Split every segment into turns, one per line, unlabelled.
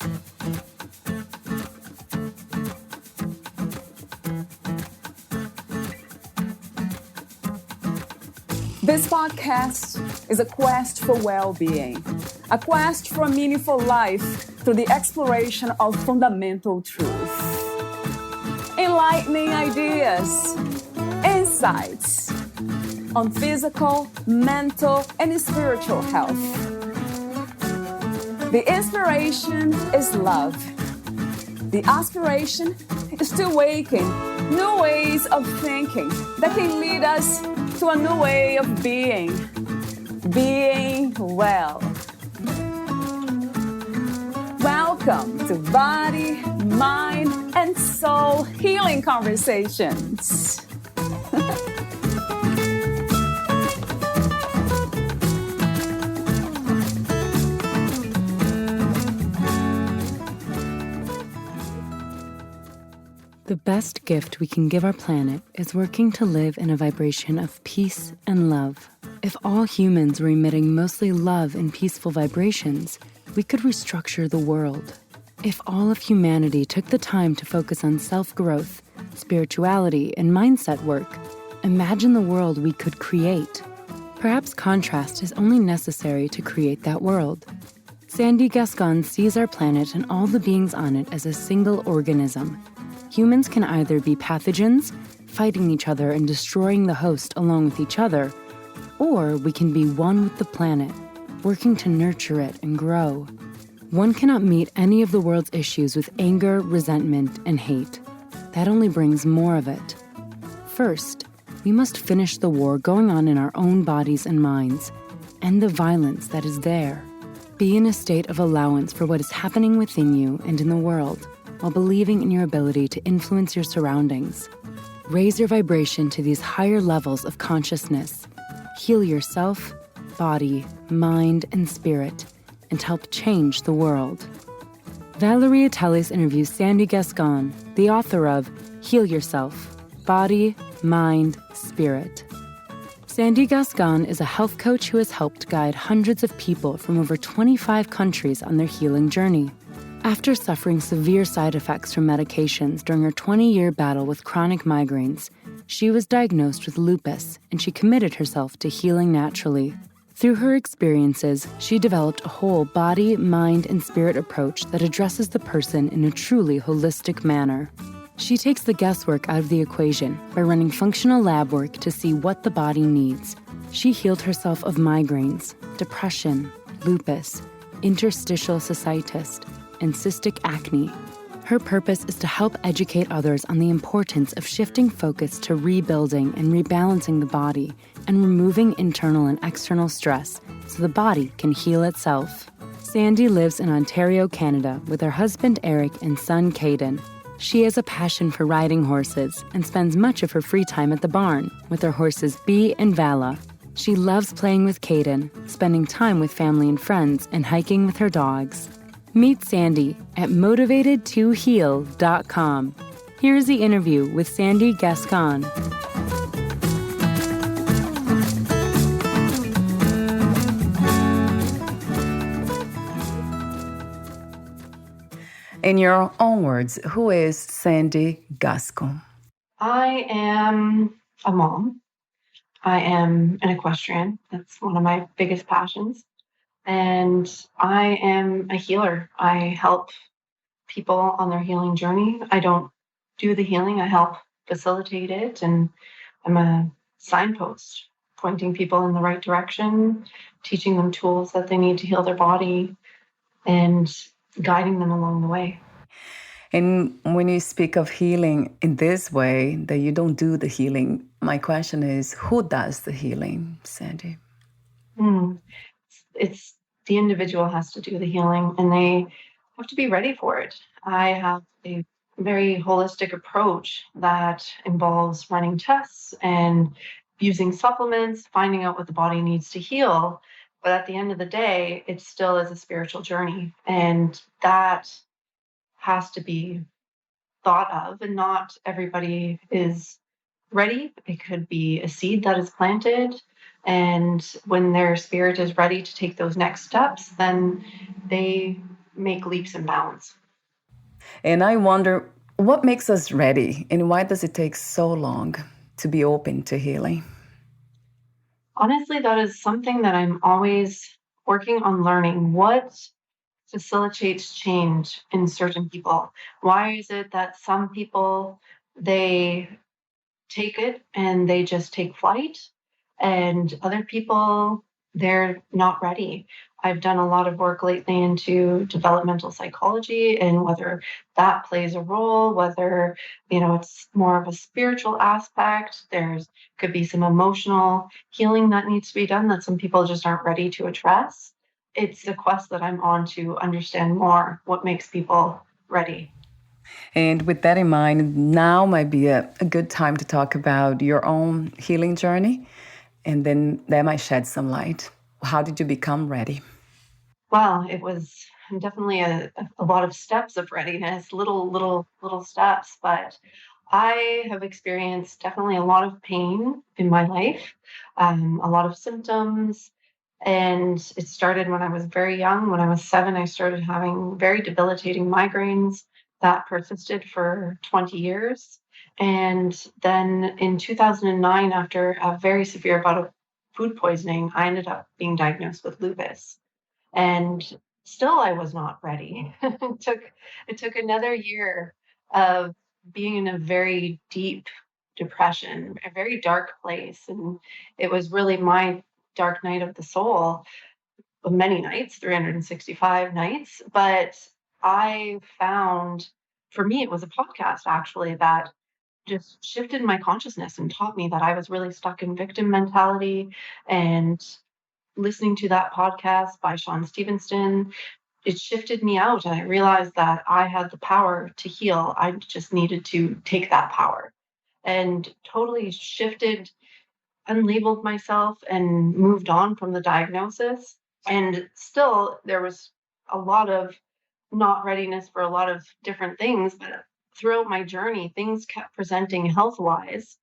This podcast is a quest for well-being, a quest for a meaningful life through the exploration of fundamental truth. Enlightening ideas, insights on physical, mental, and spiritual health. The inspiration is love. The aspiration is to awaken new ways of thinking that can lead us to a new way of being well. Welcome to Body, Mind, and Soul Healing Conversations.
The best gift we can give our planet is working to live in a vibration of peace and love. If all humans were emitting mostly love and peaceful vibrations, we could restructure the world. If all of humanity took the time to focus on self-growth, spirituality, and mindset work, imagine the world we could create. Perhaps contrast is only necessary to create that world. Sandie Gascon sees our planet and all the beings on it as a single organism. Humans can either be pathogens, fighting each other and destroying the host along with each other, or we can be one with the planet, working to nurture it and grow. One cannot meet any of the world's issues with anger, resentment, and hate. That only brings more of it. First, we must finish the war going on in our own bodies and minds, end the violence that is there. Be in a state of allowance for what is happening within you and in the world, while believing in your ability to influence your surroundings. Raise your vibration to these higher levels of consciousness. Heal yourself, body, mind, and spirit, and help change the world. Valeria Teles interviews Sandie Gascon, the author of Heal Yourself, Body, Mind, Spirit. Sandie Gascon is a health coach who has helped guide hundreds of people from over 25 countries on their healing journey. After suffering severe side effects from medications during her 20-year battle with chronic migraines, she was diagnosed with lupus, and she committed herself to healing naturally. Through her experiences, she developed a whole body, mind, and spirit approach that addresses the person in a truly holistic manner. She takes the guesswork out of the equation by running functional lab work to see what the body needs. She healed herself of migraines, depression, lupus, interstitial cystitis, and cystic acne. Her purpose is to help educate others on the importance of shifting focus to rebuilding and rebalancing the body and removing internal and external stress so the body can heal itself. Sandie lives in Ontario, Canada with her husband Eric and son Caden. She has a passion for riding horses and spends much of her free time at the barn with her horses Bee and Vala. She loves playing with Caden, spending time with family and friends, and hiking with her dogs. Meet Sandie at motivatedtoheal.com. Here's the interview with Sandie Gascon.
In your own words, who is Sandie Gascon?
I am a mom. I am an equestrian. That's one of my biggest passions. And I am a healer. I help people on their healing journey. I don't do the healing. I help facilitate it. And I'm a signpost, pointing people in the right direction, teaching them tools that they need to heal their body, and guiding them along the way.
And when you speak of healing in this way, that you don't do the healing, my question is, who does the healing, Sandie?
It's the individual has to do the healing, and they have to be ready for it. I have a very holistic approach that involves running tests and using supplements, finding out what the body needs to heal. But at the end of the day, it still is a spiritual journey, and that has to be thought of, and not everybody is ready. It could be a seed that is planted, and when their spirit is ready to take those next steps, then they make leaps and bounds.
And I wonder, what makes us ready and why does it take so long to be open to healing?
Honestly, that is something that I'm always working on learning. What facilitates change in certain people? Why is it that some people, they take it and they just take flight, and other people, they're not ready? I've done a lot of work lately into developmental psychology and whether that plays a role, whether, it's more of a spiritual aspect. There's could be some emotional healing that needs to be done that some people just aren't ready to address. It's a quest that I'm on to understand more what makes people ready.
And with that in mind, now might be a good time to talk about your own healing journey. And then that might shed some light. How did you become ready?
Well, it was definitely a lot of steps of readiness, little steps, but I have experienced definitely a lot of pain in my life, a lot of symptoms. And it started when I was very young. When I was 7, I started having very debilitating migraines that persisted for 20 years. And then in 2009, after a very severe bout of food poisoning, I ended up being diagnosed with lupus. And still I was not ready. It took another year of being in a very deep depression, a very dark place. And it was really my dark night of the soul, many nights, 365 nights. But I found, for me, it was a podcast actually that just shifted my consciousness and taught me that I was really stuck in victim mentality. And listening to that podcast by Sean Stevenson, it shifted me out. And I realized that I had the power to heal. I just needed to take that power, and totally shifted, unlabeled myself, and moved on from the diagnosis. And still, there was a lot of not readiness for a lot of different things. But throughout my journey, things kept presenting health wise.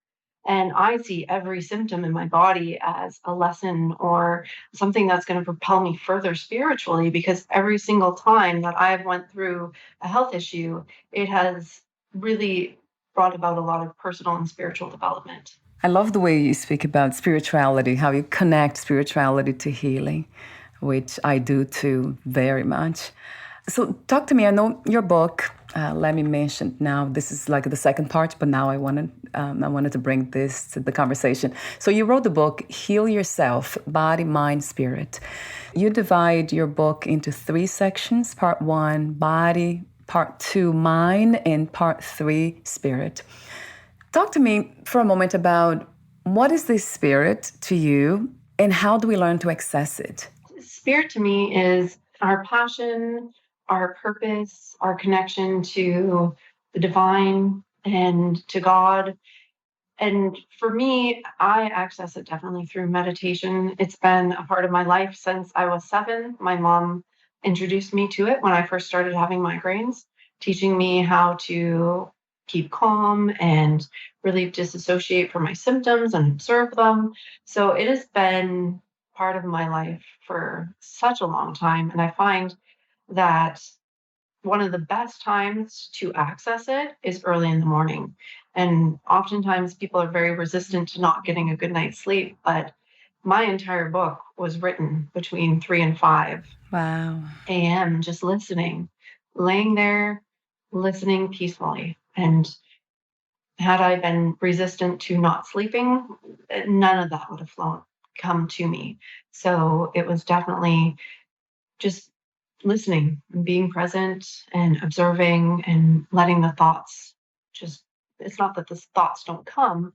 And I see every symptom in my body as a lesson or something that's going to propel me further spiritually, because every single time that I've went through a health issue, it has really brought about a lot of personal and spiritual development.
I love the way you speak about spirituality, how you connect spirituality to healing, which I do too, very much. So talk to me. I know your book. Let me mention now. This is like the second part, but now I wanted to bring this to the conversation. So you wrote the book "Heal Yourself: Body, Mind, Spirit." You divide your book into 3 sections: Part 1, body; Part 2, mind; and Part 3, spirit. Talk to me for a moment about what is this spirit to you, and how do we learn to access it?
Spirit to me is our passion, our purpose, our connection to the divine and to God. And for me, I access it definitely through meditation. It's been a part of my life since I was 7. My mom introduced me to it when I first started having migraines, teaching me how to keep calm and really disassociate from my symptoms and observe them. So it has been part of my life for such a long time. And I find that one of the best times to access it is early in the morning. And oftentimes people are very resistant to not getting a good night's sleep. But my entire book was written between 3 and 5
Wow.
a.m., just listening, laying there, listening peacefully. And had I been resistant to not sleeping, none of that would have come to me. So it was definitely just listening and being present and observing and letting the thoughts just, it's not that the thoughts don't come,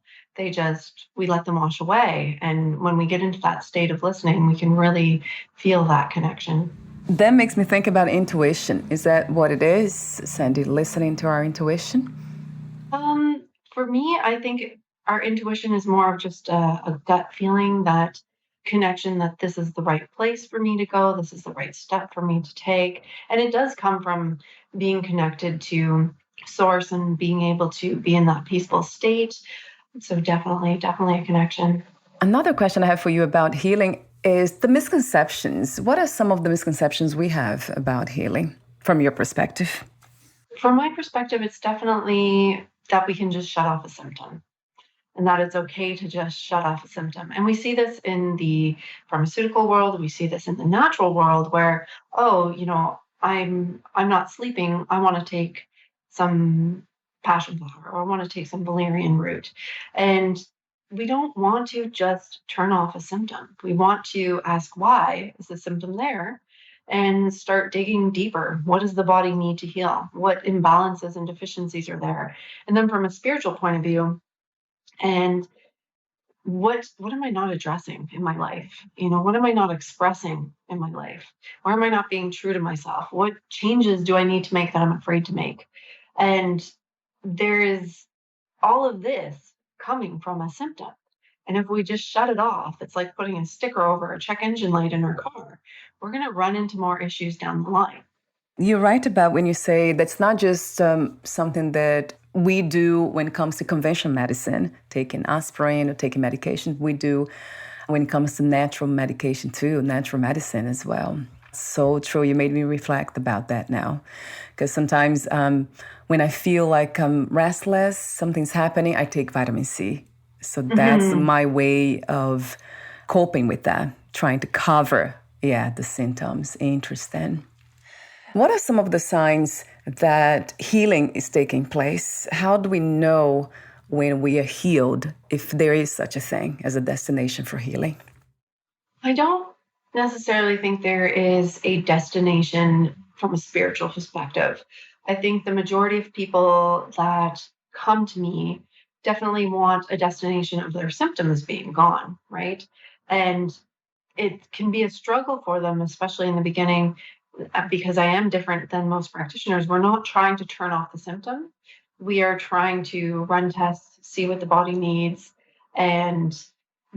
we let them wash away. And when we get into that state of listening, we can really feel that connection.
That makes me think about intuition. Is that what it is, Sandy, listening to our intuition?
For me, I think our intuition is more of just a gut feeling, that connection that this is the right place for me to go, this is the right step for me to take. And it does come from being connected to source and being able to be in that peaceful state. So definitely a connection.
Another question I have for you about healing is the misconceptions. What are some of the misconceptions we have about healing? from your perspective?
From my perspective, it's definitely that we can just shut off a symptom and that it's okay to just shut off a symptom. And we see this in the pharmaceutical world. We see this in the natural world where, oh, I'm not sleeping. I want to take some passion flower or I want to take some valerian root. And we don't want to just turn off a symptom. We want to ask, why is the symptom there? And start digging deeper. What does the body need to heal? What imbalances and deficiencies are there? And then from a spiritual point of view, and what am I not addressing in my life? What am I not expressing in my life? Why am I not being true to myself? What changes do I need to make that I'm afraid to make? And there is all of this coming from a symptom. And if we just shut it off, it's like putting a sticker over a check engine light in our car. We're going to run into more issues down the line.
You're right about when you say that's not just something that we do when it comes to conventional medicine, taking aspirin or taking medication. We do when it comes to natural medication too, natural medicine as well. So true. You made me reflect about that now. Because sometimes when I feel like I'm restless, something's happening, I take vitamin C. So that's my way of coping with that, trying to cover, the symptoms. Interesting. What are some of the signs that healing is taking place? How do we know when we are healed, if there is such a thing as a destination for healing?
I don't necessarily think there is a destination from a spiritual perspective. I think the majority of people that come to me definitely want a destination of their symptoms being gone, right? And it can be a struggle for them, especially in the beginning, because I am different than most practitioners. We're not trying to turn off the symptom. We are trying to run tests, see what the body needs, and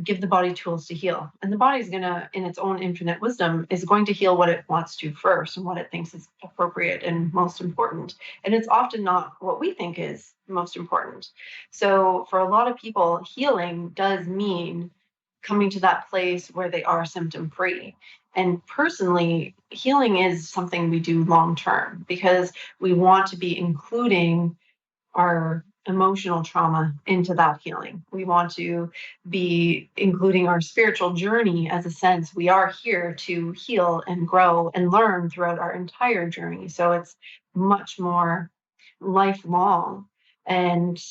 give the body tools to heal. And the body's going to, in its own infinite wisdom, is going to heal what it wants to first and what it thinks is appropriate and most important. And it's often not what we think is most important. So for a lot of people, healing does mean coming to that place where they are symptom free. And personally, healing is something we do long term because we want to be including our emotional trauma into that healing. We want to be including our spiritual journey as a sense. We are here to heal and grow and learn throughout our entire journey. So it's much more lifelong. And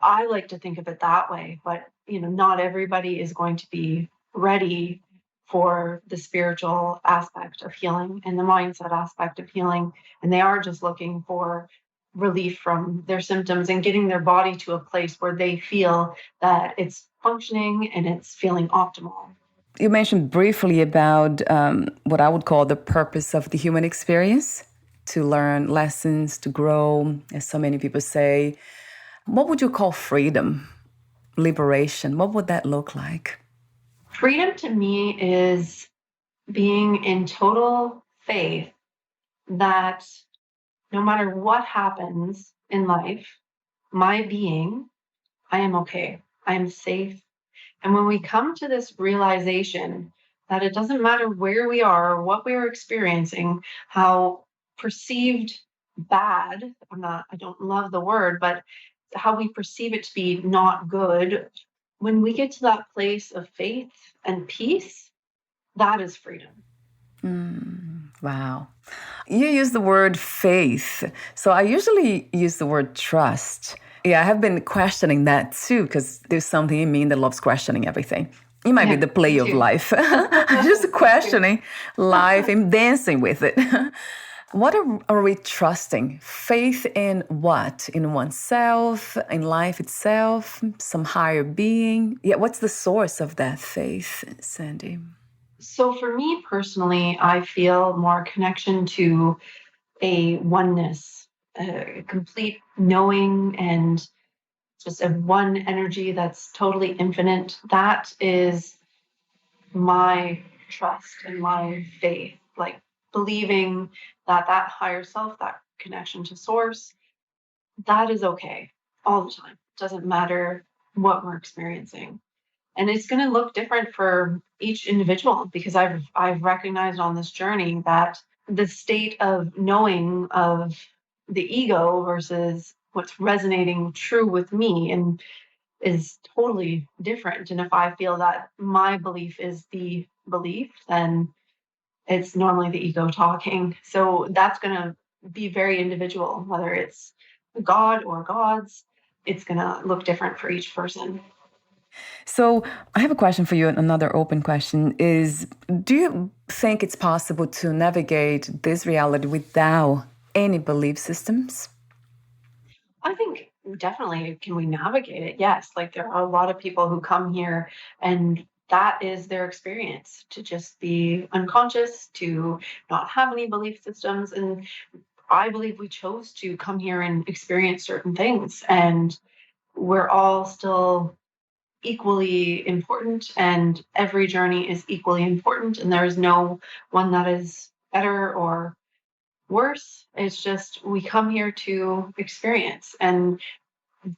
I like to think of it that way, but not everybody is going to be ready for the spiritual aspect of healing and the mindset aspect of healing. And they are just looking for relief from their symptoms and getting their body to a place where they feel that it's functioning and it's feeling optimal.
You mentioned briefly about what I would call the purpose of the human experience, to learn lessons, to grow, as so many people say. What would you call freedom, liberation? What would that look like?
Freedom to me is being in total faith that no matter what happens in life, my being, I am okay. I am safe. And when we come to this realization that it doesn't matter where we are, what we're experiencing, how perceived bad, I don't love the word, but how we perceive it to be not good, when we get to that place of faith and peace, that is freedom.
Wow. You use the word faith. So I usually use the word trust. Yeah, I have been questioning that too, because there's something in me that loves questioning everything. It might be the play of life. Just questioning life and dancing with it. What are we trusting? Faith in what? In oneself, in life itself, some higher being? Yeah, what's the source of that faith, Sandy?
So for me personally, I feel more connection to a oneness, a complete knowing and just a one energy that's totally infinite. That is my trust and my faith, like believing that that higher self, that connection to source, that is okay all the time. It doesn't matter what we're experiencing. And it's going to look different for each individual because I've recognized on this journey that the state of knowing of the ego versus what's resonating true with me and is totally different. And if I feel that my belief is the belief, then it's normally the ego talking. So that's going to be very individual, whether it's God or gods, it's going to look different for each person.
So I have a question for you. Another open question is, do you think it's possible to navigate this reality without any belief systems?
I think definitely can we navigate it? Yes. Like there are a lot of people who come here and that is their experience to just be unconscious, to not have any belief systems. And I believe we chose to come here and experience certain things. And we're all still equally important, and every journey is equally important. And there is no one that is better or worse. It's just we come here to experience, and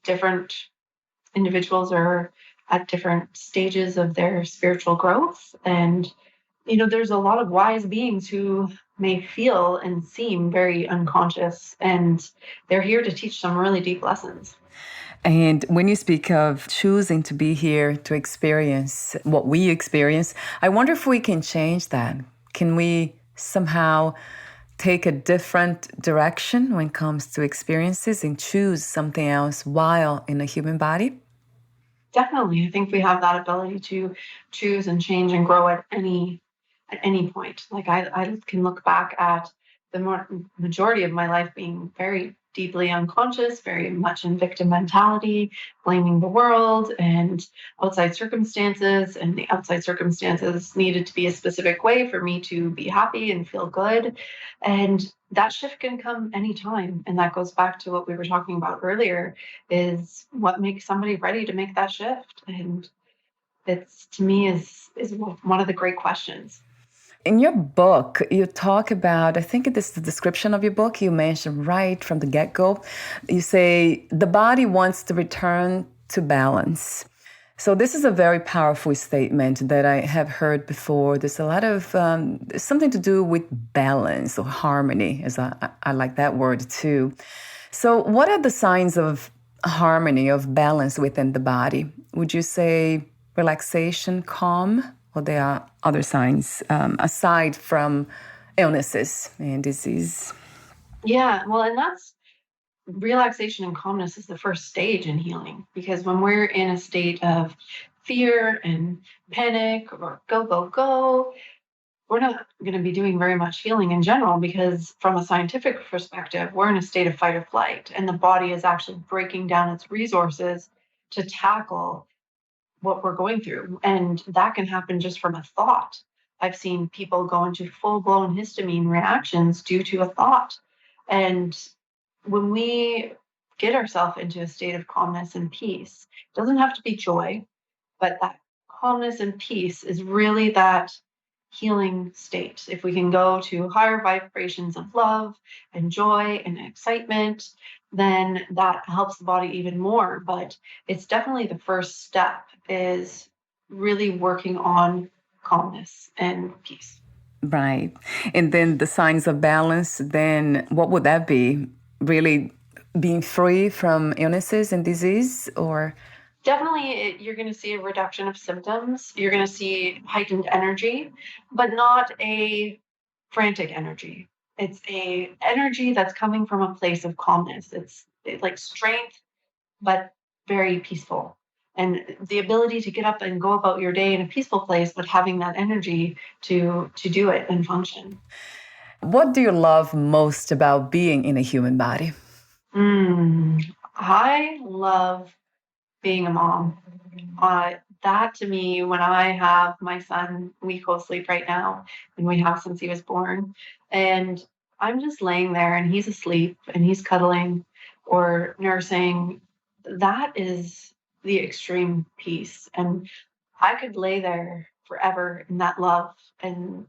different individuals are at different stages of their spiritual growth. And, there's a lot of wise beings who may feel and seem very unconscious, and they're here to teach some really deep lessons.
And when you speak of choosing to be here to experience what we experience, I wonder if we can change that. Can we somehow take a different direction when it comes to experiences and choose something else while in a human body?
Definitely. I think we have that ability to choose and change and grow at any point. Like I can look back at the majority of my life being very deeply unconscious, very much in victim mentality, blaming the world and outside circumstances. And the outside circumstances needed to be a specific way for me to be happy and feel good. And that shift can come anytime. And that goes back to what we were talking about earlier, is what makes somebody ready to make that shift. And it's, to me, is one of the great questions.
In your book, you talk about, I think this is the description of your book, you mentioned right from the get-go, you say, the body wants to return to balance. So this is a very powerful statement that I have heard before. There's a lot of, there's something to do with balance or harmony, as I like that word too. So what are the signs of harmony, of balance within the body? Would you say relaxation, calm? Or there are other signs aside from illnesses and disease?
Yeah, well, and that's relaxation and calmness is the first stage in healing, because when we're in a state of fear and panic or go, go, go, we're not going to be doing very much healing in general, because from a scientific perspective, we're in a state of fight or flight, and the body is actually breaking down its resources to tackle what we're going through. And that can happen just from a thought. I've seen people go into full blown histamine reactions due to a thought. And when we get ourselves into a state of calmness and peace, it doesn't have to be joy, but that calmness and peace is really that healing state. If we can go to higher vibrations of love and joy and excitement, then that helps the body even more. But it's definitely the first step, is really working on calmness and peace.
Right. And then the signs of balance, then what would that be? Really being free from illnesses and disease, or?
Definitely, you're going to see a reduction of symptoms. You're going to see heightened energy, but not a frantic energy. It's a energy that's coming from a place of calmness. It's like strength, but very peaceful. And the ability to get up and go about your day in a peaceful place, but having that energy to do it and function.
What do you love most about being in a human body?
I love being a mom. That to me, when I have my son, we co-sleep right now, and we have since he was born, and I'm just laying there and he's asleep and he's cuddling or nursing. That is the extreme peace. And I could lay there forever in that love. And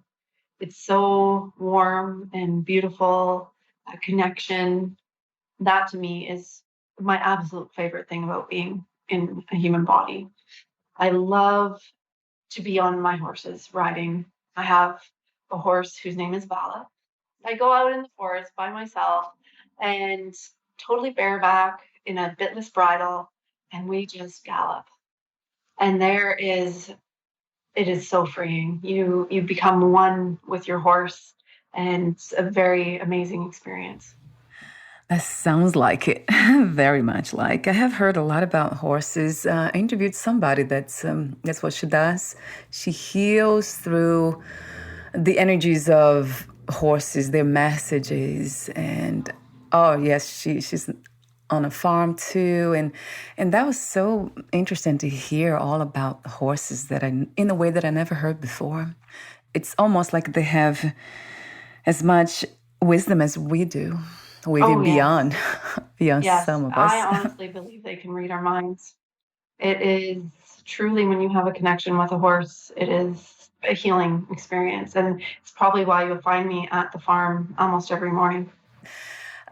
it's so warm and beautiful, a connection. That to me is my absolute favorite thing about being in a human body. I love to be on my horses riding. I have a horse whose name is Vala, I go out in the forest by myself and totally bareback in a bitless bridle, and we just gallop. And it is so freeing. You become one with your horse, and it's a very amazing experience.
That sounds like it, very much like. I have heard a lot about horses. I interviewed somebody that's what she does. She heals through the energies of horses, their messages, and oh yes, she's on a farm too, and that was so interesting to hear all about horses that I in a way that I never heard before. It's almost like they have as much wisdom as we do, or
Oh,
even
yes.
beyond, beyond
Yes.
some of
I
us.
honestly believe they can read our minds. It is truly, when you have a connection with a horse, it is a healing experience. And it's probably why you'll find me at the farm almost every morning.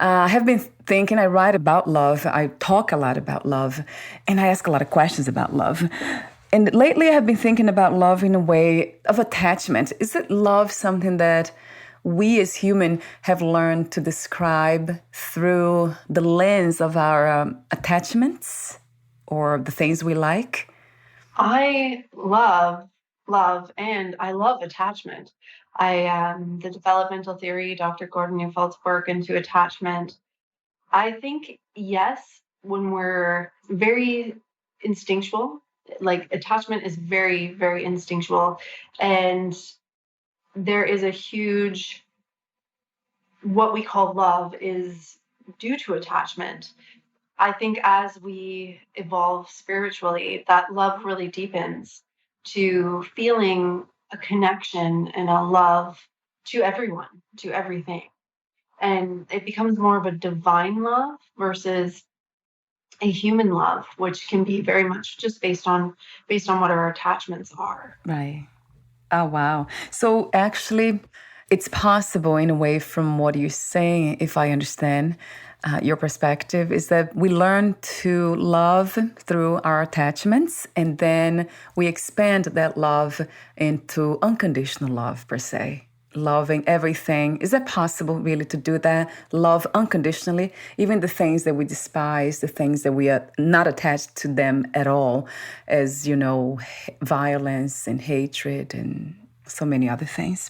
I have been thinking, I write about love, I talk a lot about love, and I ask a lot of questions about love. And lately I have been thinking about love in a way of attachment. Is it love something that we as human have learned to describe through the lens of our attachments or the things we like?
I love, and I love attachment. The developmental theory, Dr. Gordon Neufeld's work into attachment. I think, yes, when we're very instinctual, like attachment is very, very instinctual. And there is a huge, what we call love is due to attachment. I think as we evolve spiritually, that love really deepens to feeling a connection and a love to everyone, to everything. And it becomes more of a divine love versus a human love, which can be very much just based on what our attachments are.
Right. Oh, wow. So actually, it's possible in a way from what you're saying, if I understand your perspective, is that we learn to love through our attachments and then we expand that love into unconditional love, per se. Loving everything. Is it possible really to do that? Love unconditionally, even the things that we despise, the things that we are not attached to them at all, as, violence and hatred and so many other things.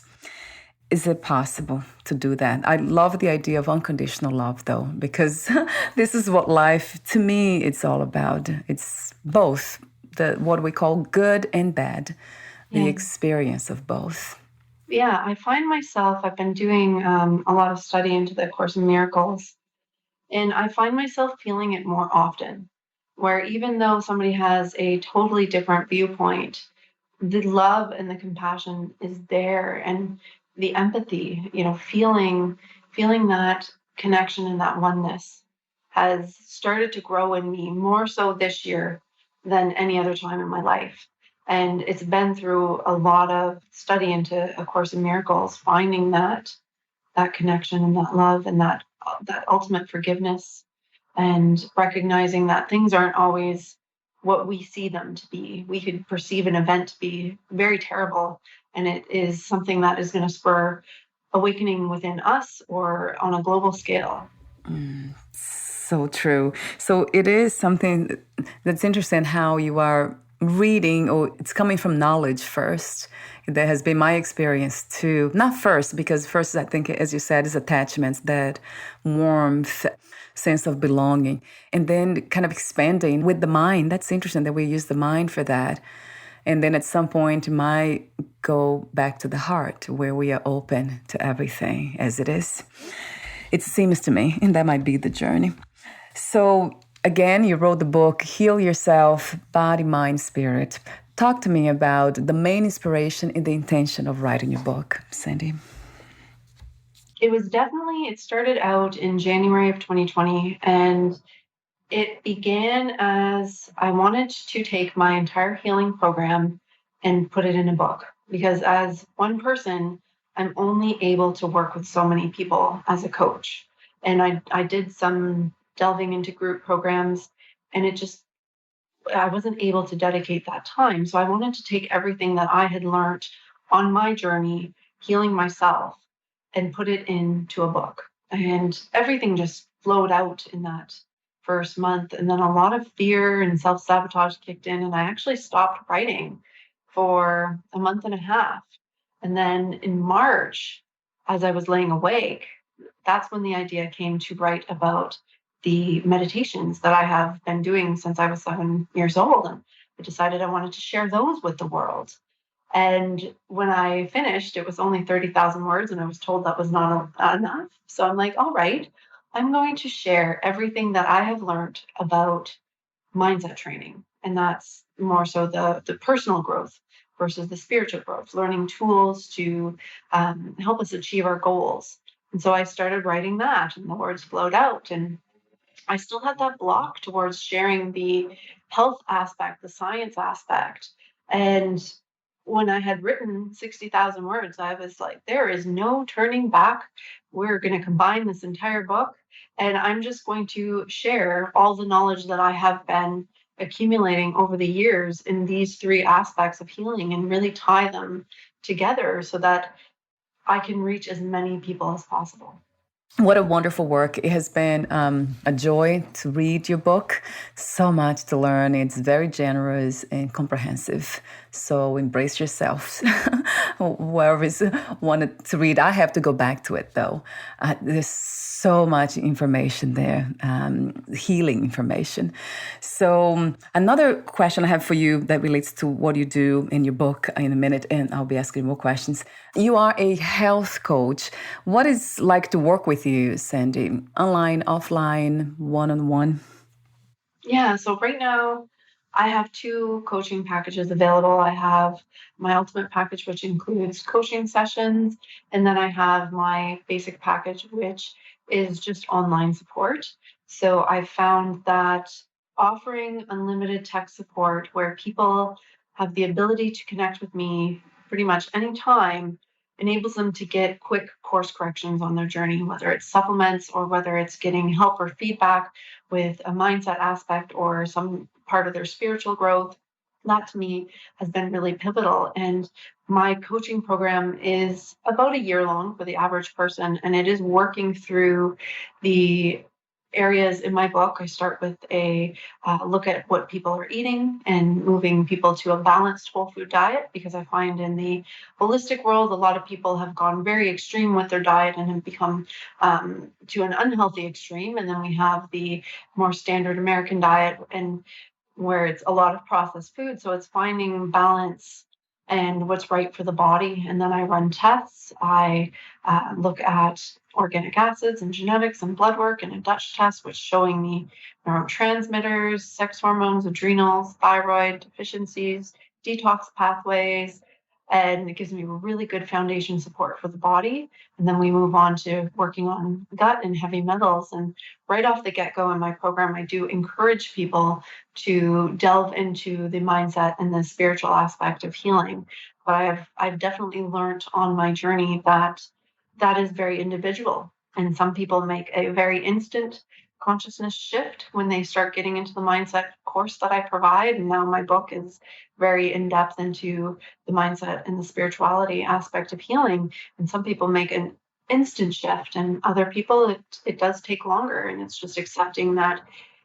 Is it possible to do that? I love the idea of unconditional love, though, because this is what life, to me, it's all about. It's both the what we call good and bad, the
Yeah.
experience of both.
Yeah, I find myself, I've been doing a lot of study into the Course in Miracles, and I find myself feeling it more often, where even though somebody has a totally different viewpoint, the love and the compassion is there, and the empathy, feeling that connection and that oneness has started to grow in me more so this year than any other time in my life. And it's been through a lot of study into A Course in Miracles, finding that connection and that love and that ultimate forgiveness, and recognizing that things aren't always what we see them to be. We could perceive an event to be very terrible, and it is something that is going to spur awakening within us or on a global scale.
So true. So it is something that's interesting how you are reading, or it's coming from knowledge first. That has been my experience too. Not first, because first, I think, as you said, is attachments, that warmth, sense of belonging, and then kind of expanding with the mind. That's interesting that we use the mind for that. And then at some point, it might go back to the heart where we are open to everything as it is. It seems to me, and that might be the journey. So, again, you wrote the book, Heal Yourself, Body, Mind, Spirit. Talk to me about the main inspiration and the intention of writing your book, Sandy.
It started out in January of 2020, and it began as I wanted to take my entire healing program and put it in a book, because as one person, I'm only able to work with so many people as a coach. And I did some delving into group programs, and I wasn't able to dedicate that time. So I wanted to take everything that I had learned on my journey, healing myself, and put it into a book. And everything just flowed out in that first month. And then a lot of fear and self sabotage kicked in, and I actually stopped writing for a month and a half. And then in March, as I was laying awake, that's when the idea came to write about the meditations that I have been doing since I was 7 years old. And I decided I wanted to share those with the world. And when I finished, it was only 30,000 words, and I was told that was not enough. So I'm like, all right, I'm going to share everything that I have learned about mindset training. And that's more so the personal growth versus the spiritual growth, learning tools to help us achieve our goals. And so I started writing that, and the words flowed out. And I still had that block towards sharing the health aspect, the science aspect. And when I had written 60,000 words, I was like, there is no turning back. We're going to combine this entire book, and I'm just going to share all the knowledge that I have been accumulating over the years in these three aspects of healing and really tie them together so that I can reach as many people as possible.
What a wonderful work. It has been a joy to read your book. So much to learn. It's very generous and comprehensive. So embrace yourself. Whoever's wanted to read, I have to go back to it though. There's so much information there, healing information. So another question I have for you that relates to what you do in your book in a minute, and I'll be asking more questions. You are a health coach. What is like to work with you, Sandie? Online, offline, one-on-one?
Yeah, so right now I have two coaching packages available. I have my ultimate package, which includes coaching sessions, and then I have my basic package, which is just online support. So I found that offering unlimited tech support where people have the ability to connect with me pretty much anytime enables them to get quick course corrections on their journey, whether it's supplements or whether it's getting help or feedback with a mindset aspect or some part of their spiritual growth. That to me has been really pivotal. And my coaching program is about a year long for the average person, and it is working through the areas in my book. I start with a look at what people are eating and moving people to a balanced whole food diet, because I find in the holistic world, a lot of people have gone very extreme with their diet and have become to an unhealthy extreme. And then we have the more standard American diet, and where it's a lot of processed food. So it's finding balance and what's right for the body. And then I run tests. I look at organic acids and genetics and blood work and a Dutch test, which showing me neurotransmitters, sex hormones, adrenals, thyroid deficiencies, detox pathways. And it gives me really good foundation support for the body. And then we move on to working on gut and heavy metals. And right off the get go in my program, I do encourage people to delve into the mindset and the spiritual aspect of healing. But I've definitely learned on my journey that that is very individual. And some people make a very instant consciousness shift when they start getting into the mindset course that I provide. And now my book is very in depth into the mindset and the spirituality aspect of healing. And some people make an instant shift, and other people it does take longer. And it's just accepting that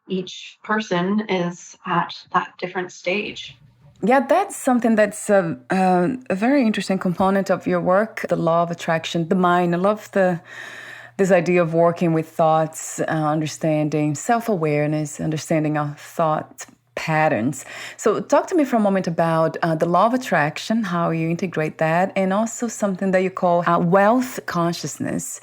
each person is at that different stage.
Yeah, that's something that's a very interesting component of your work, the law of attraction, the mind. I love this idea of working with thoughts, understanding self-awareness, understanding our thought patterns. So talk to me for a moment about the law of attraction, how you integrate that, and also something that you call wealth consciousness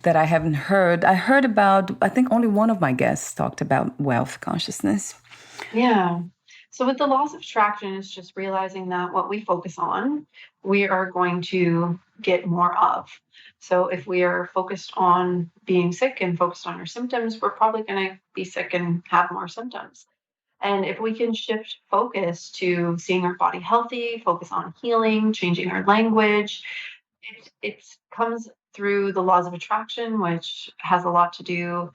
that I haven't heard. I heard about, I think only one of my guests talked about wealth consciousness.
Yeah. So with the laws of attraction, it's just realizing that what we focus on, we are going to get more of. So if we are focused on being sick and focused on our symptoms, we're probably going to be sick and have more symptoms. And if we can shift focus to seeing our body healthy, focus on healing, changing our language, it comes through the laws of attraction, which has a lot to do.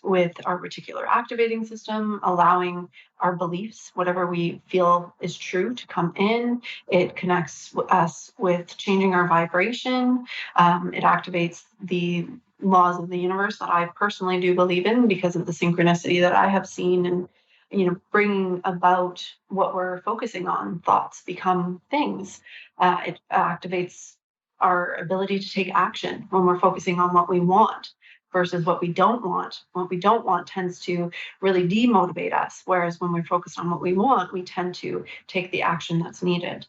with our reticular activating system, allowing our beliefs, whatever we feel is true, to come in. It connects us with changing our vibration. It activates the laws of the universe that I personally do believe in because of the synchronicity that I have seen, and bringing about what we're focusing on. Thoughts become things. It activates our ability to take action when we're focusing on what we want versus what we don't want. What we don't want tends to really demotivate us, whereas when we're focused on what we want, we tend to take the action that's needed.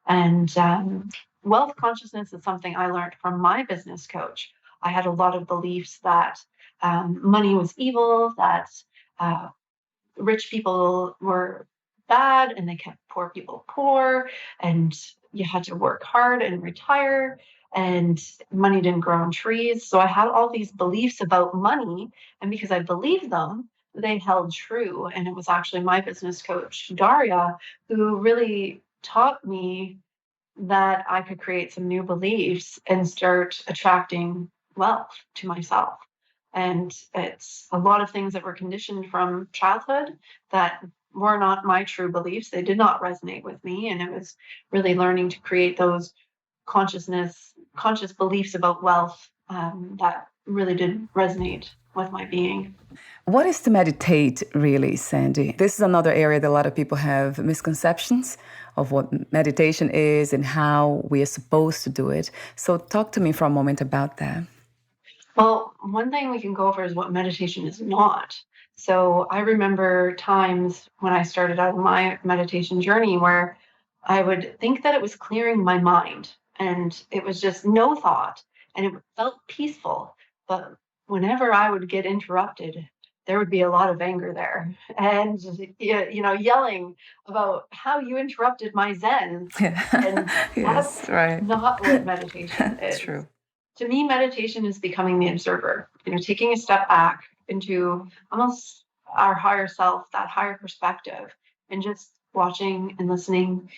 And wealth consciousness is something I learned from my business coach. I had a lot of beliefs that money was evil, that rich people were bad and they kept poor people poor, and you had to work hard and retire, and money didn't grow on trees. So I had all these beliefs about money, and because I believed them, they held true. And it was actually my business coach, Daria, who really taught me that I could create some new beliefs and start attracting wealth to myself. And it's a lot of things that were conditioned from childhood that were not my true beliefs. They did not resonate with me. And it was really learning to create those conscious beliefs about wealth that really did resonate with my being.
What is to meditate, really, Sandy? This is another area that a lot of people have misconceptions of what meditation is and how we are supposed to do it. So talk to me for a moment about that.
Well, one thing we can go over is what meditation is not. So I remember times when I started out on my meditation journey where I would think that it was clearing my mind and it was just no thought and it felt peaceful. But whenever I would get interrupted, there would be a lot of anger there and, yelling about how you interrupted my Zen. And
Yes,
that's
right.
not what meditation is.
True.
To me, meditation is becoming the observer, taking a step back into almost our higher self, that higher perspective, and just watching and listening,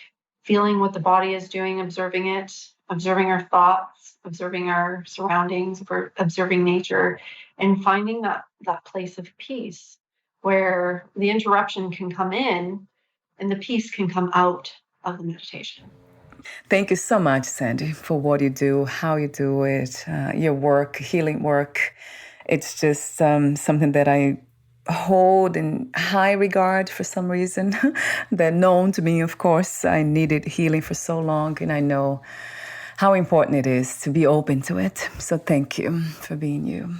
feeling what the body is doing, observing it, observing our thoughts, observing our surroundings, observing nature, and finding that place of peace where the interruption can come in and the peace can come out of the meditation.
Thank you so much, Sandy, for what you do, how you do it, your work, healing work. It's just something that I hold in high regard for some reason. They're known to me, of course. I needed healing for so long, and I know how important it is to be open to it. So thank you for being you.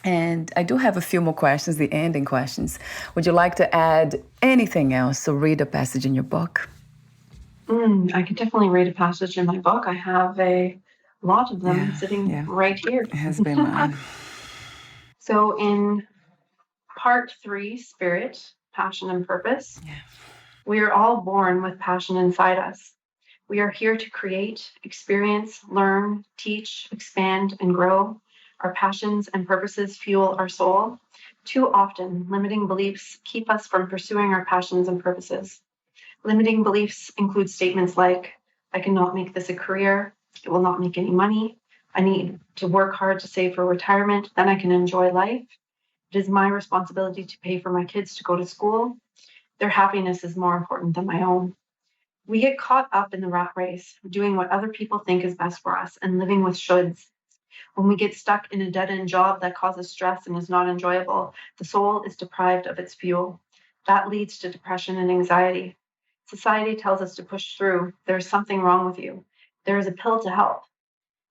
And I do have a few more questions, the ending questions. Would you like to add anything else or read a passage in your book?
I could definitely read a passage in my book. I have a lot of them sitting right here.
It has been mine.
So in part 3, Spirit, Passion, and Purpose, we are all born with passion inside us. We are here to create, experience, learn, teach, expand, and grow. Our passions and purposes fuel our soul. Too often, limiting beliefs keep us from pursuing our passions and purposes. Limiting beliefs include statements like, I cannot make this a career, it will not make any money, I need to work hard to save for retirement, then I can enjoy life. It is my responsibility to pay for my kids to go to school. Their happiness is more important than my own. We get caught up in the rat race, doing what other people think is best for us and living with shoulds. When we get stuck in a dead-end job that causes stress and is not enjoyable, the soul is deprived of its fuel. That leads to depression and anxiety. Society tells us to push through. There is something wrong with you. There is a pill to help.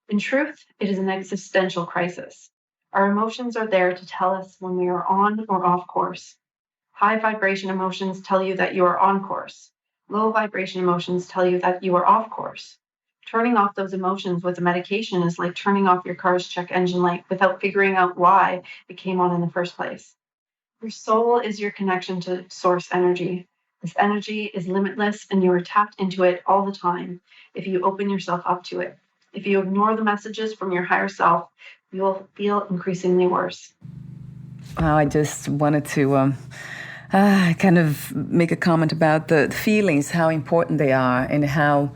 In truth, it is an existential crisis. Our emotions are there to tell us when we are on or off course. High vibration emotions tell you that you are on course. Low vibration emotions tell you that you are off course. Turning off those emotions with a medication is like turning off your car's check engine light without figuring out why it came on in the first place. Your soul is your connection to source energy. This energy is limitless and you are tapped into it all the time if you open yourself up to it. If you ignore the messages from your higher self, you will feel increasingly worse.
Wow, I just wanted to kind of make a comment about the feelings, how important they are, and how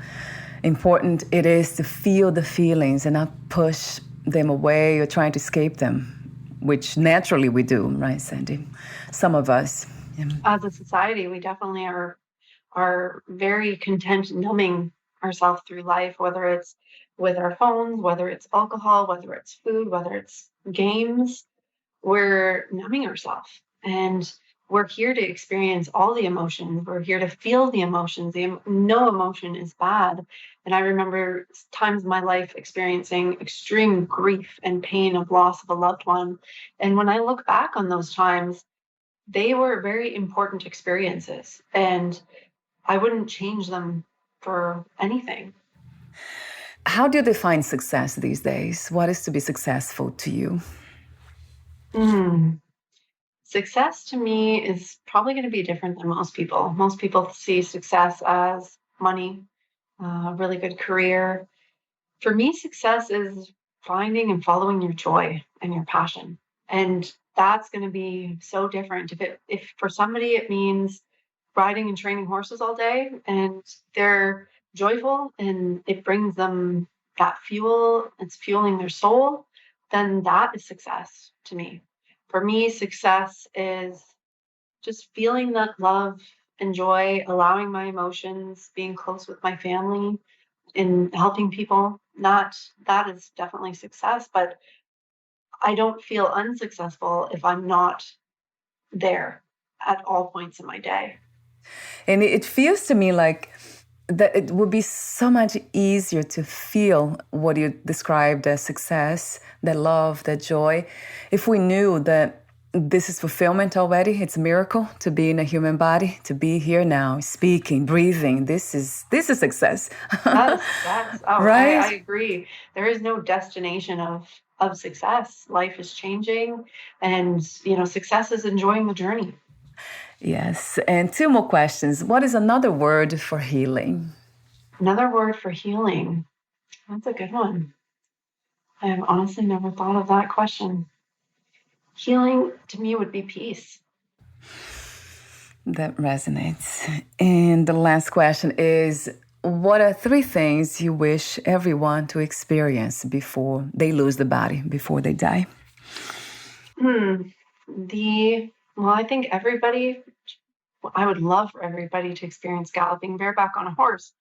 important it is to feel the feelings and not push them away or trying to escape them. which naturally we do, right, Sandy? Some of us. Yeah.
As a society, we definitely are very content numbing ourselves through life, whether it's with our phones, whether it's alcohol, whether it's food, whether it's games. We're numbing ourselves, and we're here to experience all the emotions. We're here to feel the emotions. No emotion is bad. And I remember times in my life experiencing extreme grief and pain of loss of a loved one. And when I look back on those times, they were very important experiences, and I wouldn't change them for anything.
How do you define success these days? What is to be successful to you?
Success to me is probably going to be different than most people. Most people see success as money, a really good career. For me, success is finding and following your joy and your passion. And that's going to be so different. If for somebody it means riding and training horses all day and they're joyful and it brings them that fuel, it's fueling their soul, then that is success to me. For me, success is just feeling that love and joy, allowing my emotions, being close with my family, in helping people. Not that is definitely success, but I don't feel unsuccessful if I'm not there at all points in my day.
And it feels to me like that it would be so much easier to feel what you described as success, that love, that joy, if we knew that this is fulfillment already. It's a miracle to be in a human body, to be here now, speaking, breathing. This is success.
That's success. Oh,
Right?
I agree. There is no destination of success. Life is changing, and success is enjoying the journey.
Yes. And two more questions. What is another word for healing?
Another word for healing. That's a good one. I have honestly never thought of that question. Healing to me would be peace.
That resonates. And the last question is, what are three things you wish everyone to experience before they lose the body, before they die?
I think I would love for everybody to experience galloping bareback on a horse.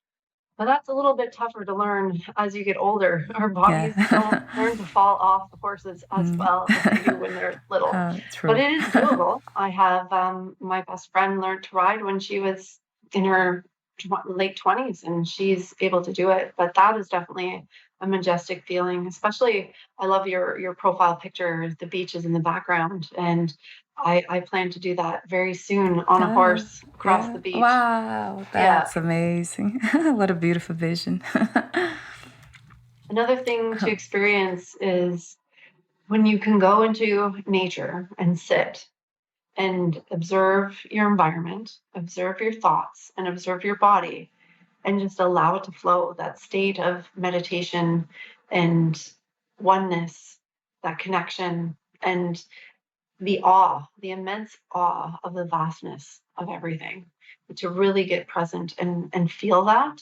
But that's a little bit tougher to learn as you get older. Our bodies don't learn to fall off the horses as well as they do when they're little.
True.
But it is doable. I have my best friend learned to ride when she was in her late 20s, and she's able to do it. But that is definitely a majestic feeling. Especially, I love your profile picture, the beaches in the background, and I plan to do that very soon on a horse across the beach.
Wow, that's amazing. What a beautiful vision.
Another thing to experience is when you can go into nature and sit and observe your environment, observe your thoughts, and observe your body, and just allow it to flow, that state of meditation and oneness, that connection, and the awe, the immense awe of the vastness of everything. To really get present and feel that.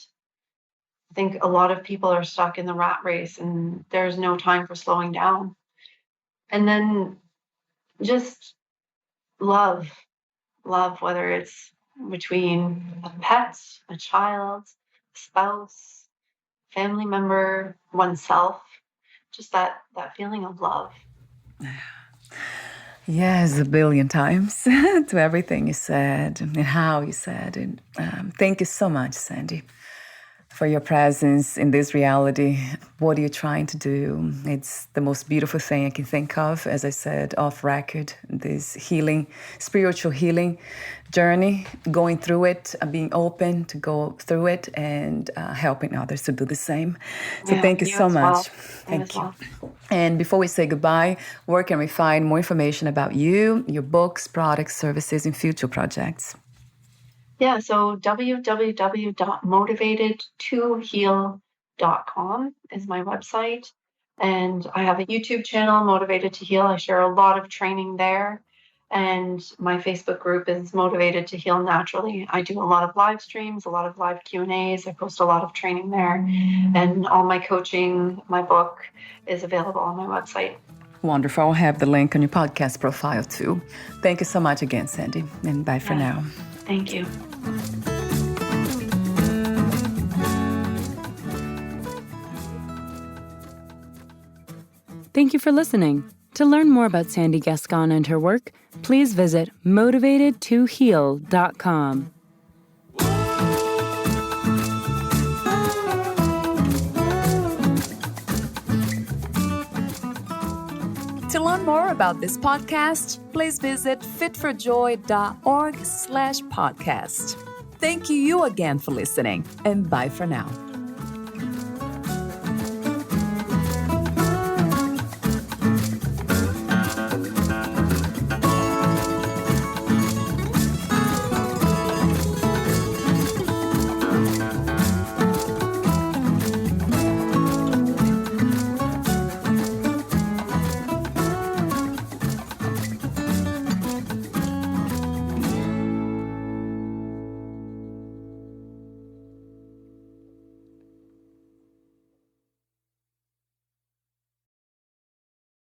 I think a lot of people are stuck in the rat race and there's no time for slowing down. And then just love, whether it's between a pet, a child, a spouse, family member, oneself, just that feeling of love.
Yes, a billion times to everything you said and how you said it. Thank you so much, Sandy, for your presence in this reality. What are you trying to do? It's the most beautiful thing I can think of, as I said, off record, this healing, spiritual healing journey, going through it, being open to go through it and helping others to do the same. So thank you so much. Thank you. And before we say goodbye, where can we find more information about you, your books, products, services, and future projects?
Yeah, so www.motivatedtoheal.com is my website. And I have a YouTube channel, Motivated to Heal. I share a lot of training there. And my Facebook group is Motivated to Heal Naturally. I do a lot of live streams, a lot of live Q&As. I post a lot of training there. And all my coaching, my book is available on my website.
Wonderful. I'll have the link on your podcast profile too. Thank you so much again, Sandie, and bye for now.
Thank you.
Thank you for listening. To learn more about Sandie Gascon and her work, please visit motivatedtoheal.com.
To learn more about this podcast, please visit fitforjoy.org/podcast. Thank you again for listening, and bye for now.